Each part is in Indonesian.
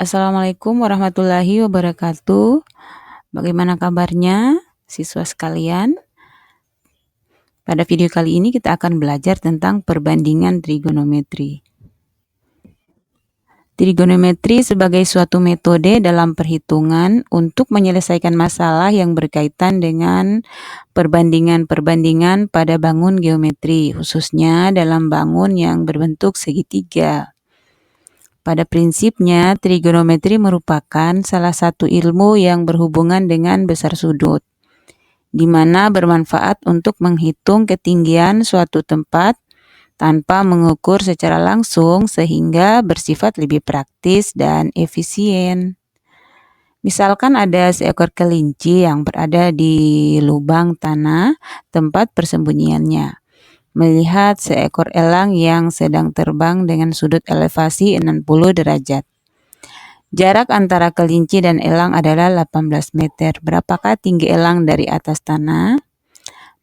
Assalamualaikum warahmatullahi wabarakatuh. Bagaimana kabarnya siswa sekalian? Pada video kali ini kita akan belajar tentang perbandingan trigonometri. Trigonometri sebagai suatu metode dalam perhitungan untuk menyelesaikan masalah yang berkaitan dengan perbandingan-perbandingan pada bangun geometri, khususnya dalam bangun yang berbentuk segitiga. Pada prinsipnya, trigonometri merupakan salah satu ilmu yang berhubungan dengan besar sudut, di mana bermanfaat untuk menghitung ketinggian suatu tempat tanpa mengukur secara langsung sehingga bersifat lebih praktis dan efisien. Misalkan ada seekor kelinci yang berada di lubang tanah tempat persembunyiannya. Melihat seekor elang yang sedang terbang dengan sudut elevasi 60 derajat. Jarak antara kelinci dan elang adalah 18 meter. Berapakah tinggi elang dari atas tanah?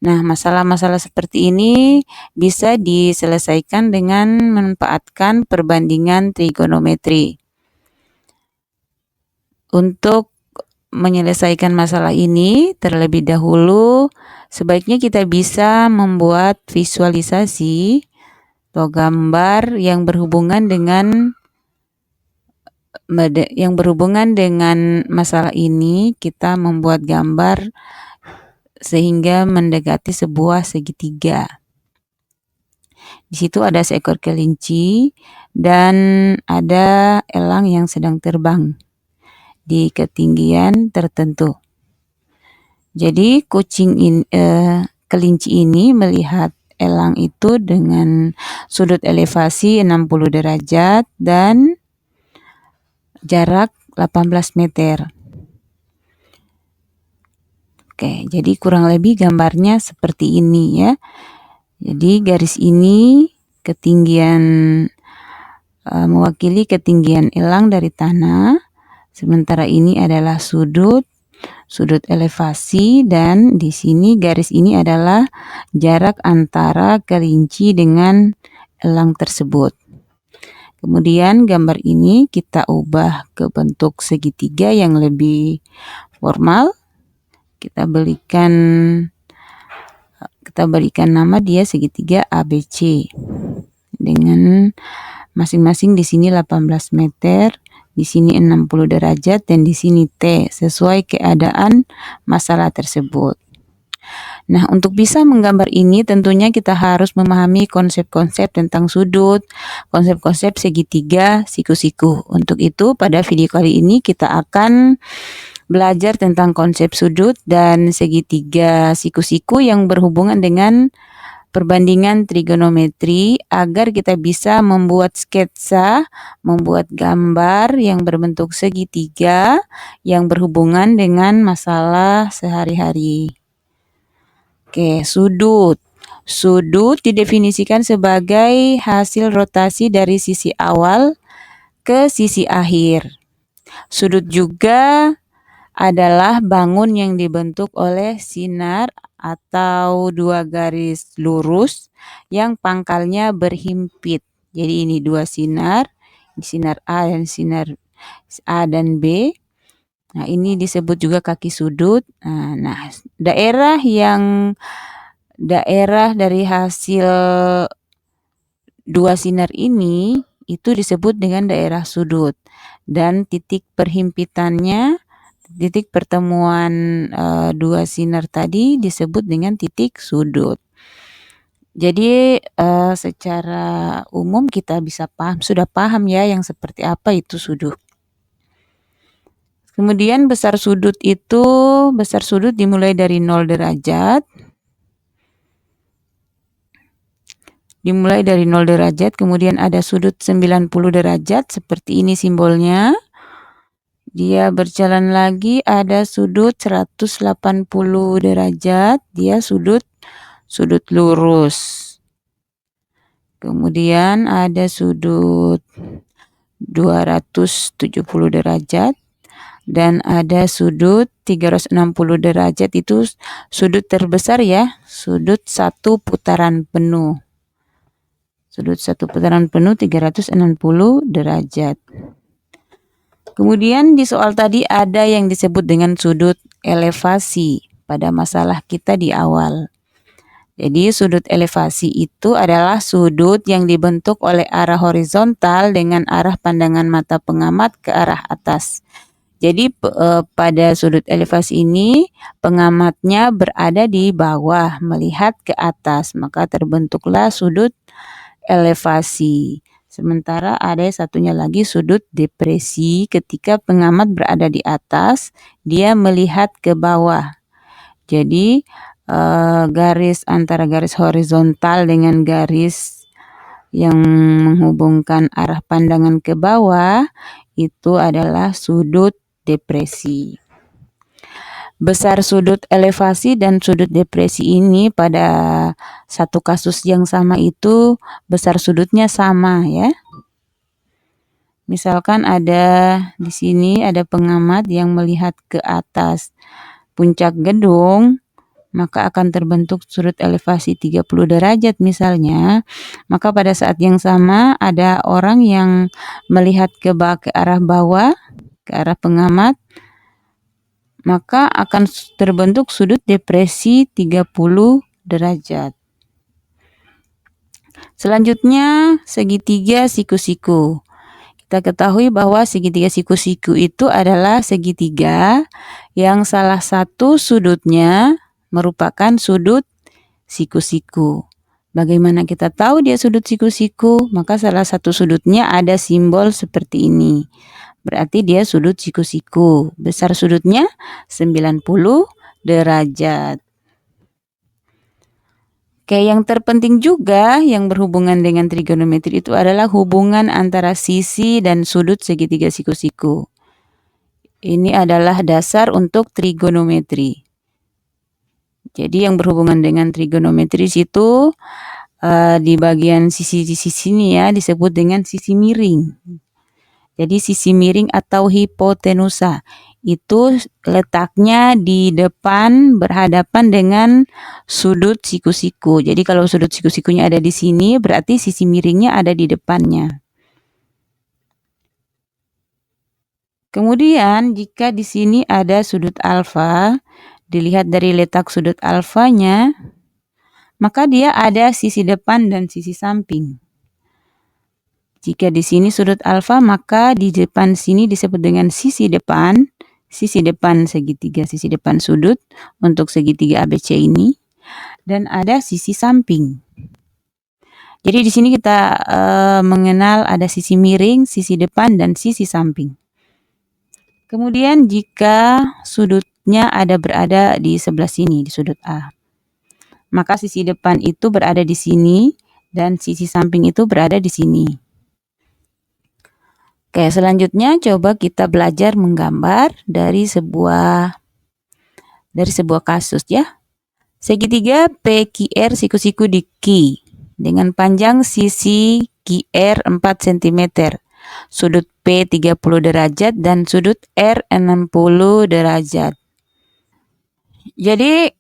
Nah, masalah-masalah seperti ini bisa diselesaikan dengan memanfaatkan perbandingan trigonometri. Untuk menyelesaikan masalah ini, terlebih dahulu sebaiknya kita bisa membuat visualisasi atau gambar yang berhubungan dengan masalah ini. Kita membuat gambar sehingga mendekati sebuah segitiga. Di situ ada seekor kelinci dan ada elang yang sedang terbang di ketinggian tertentu. Jadi kelinci ini melihat elang itu dengan sudut elevasi 60 derajat dan jarak 18 meter. Oke, jadi kurang lebih gambarnya seperti ini ya. Jadi garis ini ketinggian mewakili ketinggian elang dari tanah. Sementara ini adalah sudut elevasi, dan di sini garis ini adalah jarak antara kelinci dengan elang tersebut. Kemudian gambar ini kita ubah ke bentuk segitiga yang lebih formal. Kita berikan nama dia segitiga ABC dengan masing-masing di sini 18 meter. Di sini 60 derajat dan di sini T sesuai keadaan masalah tersebut. Nah, untuk bisa menggambar ini tentunya kita harus memahami konsep-konsep tentang sudut, konsep-konsep segitiga, siku-siku. Untuk itu pada video kali ini kita akan belajar tentang konsep sudut dan segitiga, siku-siku yang berhubungan dengan perbandingan trigonometri agar kita bisa membuat sketsa, membuat gambar yang berbentuk segitiga yang berhubungan dengan masalah sehari-hari. Oke, sudut. Sudut didefinisikan sebagai hasil rotasi dari sisi awal ke sisi akhir. Sudut juga adalah bangun yang dibentuk oleh sinar atau dua garis lurus yang pangkalnya berhimpit. Jadi ini dua sinar, sinar A dan sinar A dan B. Nah, ini disebut juga kaki sudut. Nah, daerah dari hasil dua sinar ini itu disebut dengan daerah sudut, dan titik perhimpitannya, titik pertemuan dua sinar tadi disebut dengan titik sudut. Jadi secara umum kita sudah paham ya yang seperti apa itu sudut. Kemudian besar sudut dimulai dari 0 derajat. Dimulai dari 0 derajat, kemudian ada sudut 90 derajat, seperti ini simbolnya. Dia berjalan lagi, ada sudut 180 derajat, dia sudut lurus. Kemudian ada sudut 270 derajat, dan ada sudut 360 derajat, itu sudut terbesar ya, sudut satu putaran penuh. Sudut satu putaran penuh 360 derajat. Kemudian di soal tadi ada yang disebut dengan sudut elevasi pada masalah kita di awal. Jadi sudut elevasi itu adalah sudut yang dibentuk oleh arah horizontal dengan arah pandangan mata pengamat ke arah atas. Jadi pada sudut elevasi ini pengamatnya berada di bawah melihat ke atas, maka terbentuklah sudut elevasi. Sementara ada satunya lagi sudut depresi, ketika pengamat berada di atas, dia melihat ke bawah. Jadi garis antara garis horizontal dengan garis yang menghubungkan arah pandangan ke bawah itu adalah sudut depresi. Besar sudut elevasi dan sudut depresi ini pada satu kasus yang sama itu besar sudutnya sama ya. Misalkan ada di sini ada pengamat yang melihat ke atas puncak gedung, maka akan terbentuk sudut elevasi 30 derajat misalnya. Maka pada saat yang sama ada orang yang melihat ke arah bawah, ke arah pengamat, maka akan terbentuk sudut depresi 30 derajat. Selanjutnya segitiga siku-siku. Kita ketahui bahwa segitiga siku-siku itu adalah segitiga yang salah satu sudutnya merupakan sudut siku-siku. Bagaimana kita tahu dia sudut siku-siku? Maka salah satu sudutnya ada simbol seperti ini. Berarti dia sudut siku-siku. Besar sudutnya 90 derajat. Oke, yang terpenting juga yang berhubungan dengan trigonometri itu adalah hubungan antara sisi dan sudut segitiga siku-siku. Ini adalah dasar untuk trigonometri. Jadi yang berhubungan dengan trigonometri itu di bagian sisi sini ya disebut dengan sisi miring. Jadi sisi miring atau hipotenusa itu letaknya di depan berhadapan dengan sudut siku-siku. Jadi kalau sudut siku-sikunya ada di sini, berarti sisi miringnya ada di depannya. Kemudian jika di sini ada sudut alfa, dilihat dari letak sudut alfanya, maka dia ada sisi depan dan sisi samping. Jika di sini sudut alfa, maka di depan sini disebut dengan sisi depan segitiga, sisi depan sudut untuk segitiga ABC ini, dan ada sisi samping. Jadi di sini kita mengenal ada sisi miring, sisi depan, dan sisi samping. Kemudian jika sudutnya berada di sebelah sini, di sudut A, maka sisi depan itu berada di sini dan sisi samping itu berada di sini. Oke, selanjutnya coba kita belajar menggambar dari sebuah kasus ya. Segitiga PQR siku-siku di Q dengan panjang sisi QR 4 cm, sudut P 30 derajat dan sudut R 60 derajat. Jadi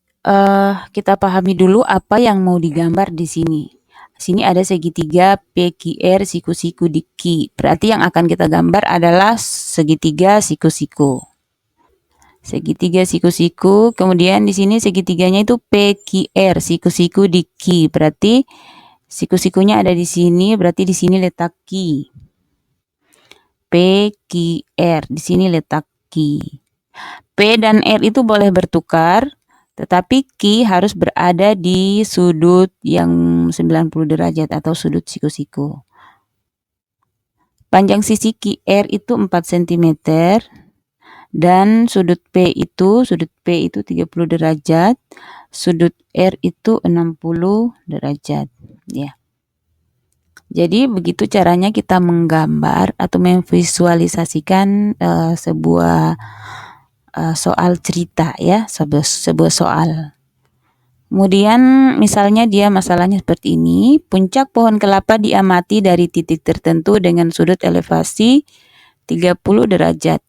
kita pahami dulu apa yang mau digambar di sini. Sini ada segitiga PQR siku-siku di Q. Berarti yang akan kita gambar adalah segitiga siku-siku. Segitiga siku-siku, kemudian di sini segitiganya itu PQR siku-siku di Q. Berarti siku-sikunya ada di sini, berarti di sini letak Q. PQR, di sini letak Q. P dan R itu boleh bertukar, tetapi Q harus berada di sudut yang 90 derajat atau sudut siku-siku. Panjang sisi QR itu 4 cm dan sudut P itu 30 derajat, sudut R itu 60 derajat ya. Jadi begitu caranya kita menggambar atau memvisualisasikan sebuah soal cerita ya, sebuah soal. Kemudian misalnya dia masalahnya seperti ini, puncak pohon kelapa diamati dari titik tertentu dengan sudut elevasi 30 derajat.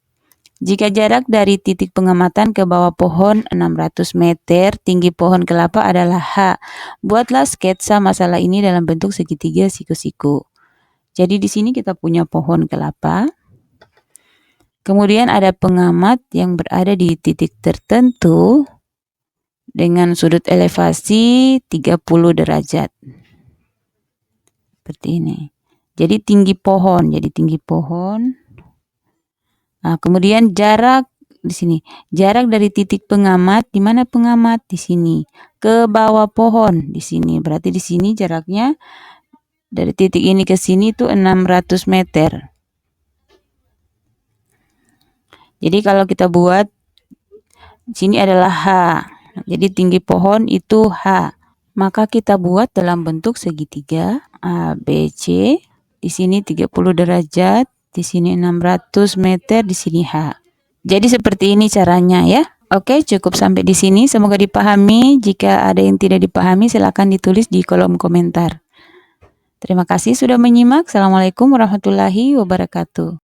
Jika jarak dari titik pengamatan ke bawah pohon 600 meter, tinggi pohon kelapa adalah H. Buatlah sketsa masalah ini dalam bentuk segitiga siku-siku. Jadi di sini kita punya pohon kelapa. Kemudian ada pengamat yang berada di titik tertentu dengan sudut elevasi 30 derajat. Seperti ini. Jadi tinggi pohon. Nah, kemudian jarak di sini. Jarak dari titik pengamat, di mana pengamat? Di sini. Ke bawah pohon di sini. Berarti di sini jaraknya dari titik ini ke sini itu 600 meter. Jadi kalau kita buat sini adalah H. Jadi tinggi pohon itu H. Maka kita buat dalam bentuk segitiga A, B, C. Di sini 30 derajat, di sini 600 meter, di sini H. Jadi seperti ini caranya ya. Oke, cukup sampai di sini. Semoga dipahami. Jika ada yang tidak dipahami, silakan ditulis di kolom komentar. Terima kasih sudah menyimak. Assalamualaikum warahmatullahi wabarakatuh.